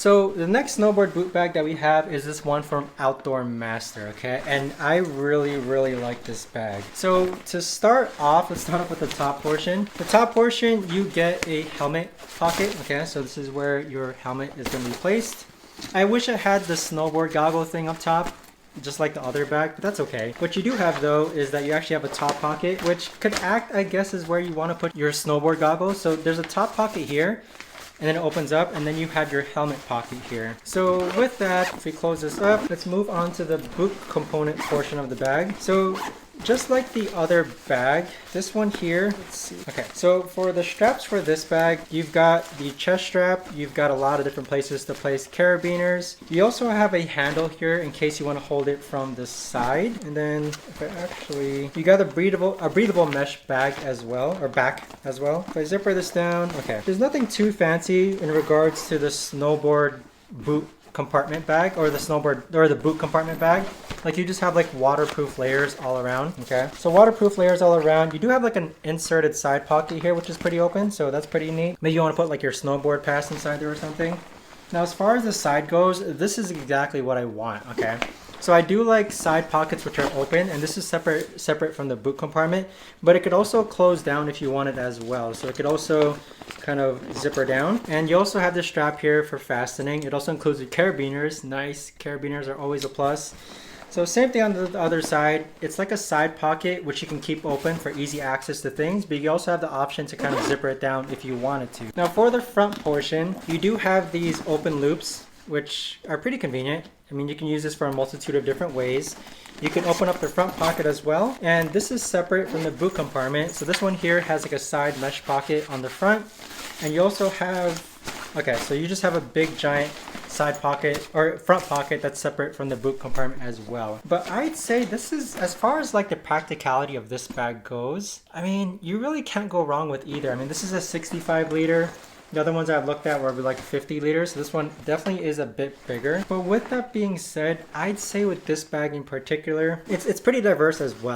So the next snowboard boot bag that we have is this one from OutdoorMaster, okay? And I really like this bag. So to start off, let's start off with the top portion. The top portion, you get a helmet pocket, okay? So this is where your helmet is going to be placed. I wish I had the snowboard goggle thing up top, just like the other bag, but that's okay. What you do have though is that you actually have a top pocket, which could act, I guess, is where you want to put your snowboard goggles. So there's a top pocket here, and then it opens up, and then you have your helmet pocket here. So with that, if we close this up, let's move on to the boot component portion of the bag. So just like the other bag, this one here, let's see. Okay, so for the straps for this bag, you've got the chest strap, you've got a lot of different places to place carabiners. You also have a handle here in case you want to hold it from the side. And then if I actually, you got a breathable mesh bag as well, or back as well. If I zipper this down, okay. There's nothing too fancy in regards to the snowboard boot compartment bag or the boot compartment bag. Like you just have like waterproof layers all around. Okay, so waterproof layers all around. You do have like an inserted side pocket here, which is pretty open, so that's pretty neat. Maybe you want to put like your snowboard pass inside there or something. Now as far as the side goes, this is exactly what I want. Okay, so I do like side pockets which are open, and this is separate from the boot compartment, but it could also close down if you want it as well. So it could also kind of zipper down, and you also have this strap here for fastening. It also includes the carabiners. Nice, carabiners are always a plus. So same thing on the other side. It's like a side pocket which you can keep open for easy access to things, but you also have the option to kind of zipper it down if you wanted to. Now for the front portion, you do have these open loops which are pretty convenient. I mean, you can use this for a multitude of different ways. You can open up the front pocket as well, and this is separate from the boot compartment. So this one here has like a side mesh pocket on the front, and you also have, okay, so you just have a big giant side pocket or front pocket that's separate from the boot compartment as well. But I'd say this is, as far as like the practicality of this bag goes, I mean, you really can't go wrong with either. I mean, this is a 65 liter. The other ones I've looked at were like 50 liters, so this one definitely is a bit bigger. But with that being said, I'd say with this bag in particular, it's pretty diverse as well.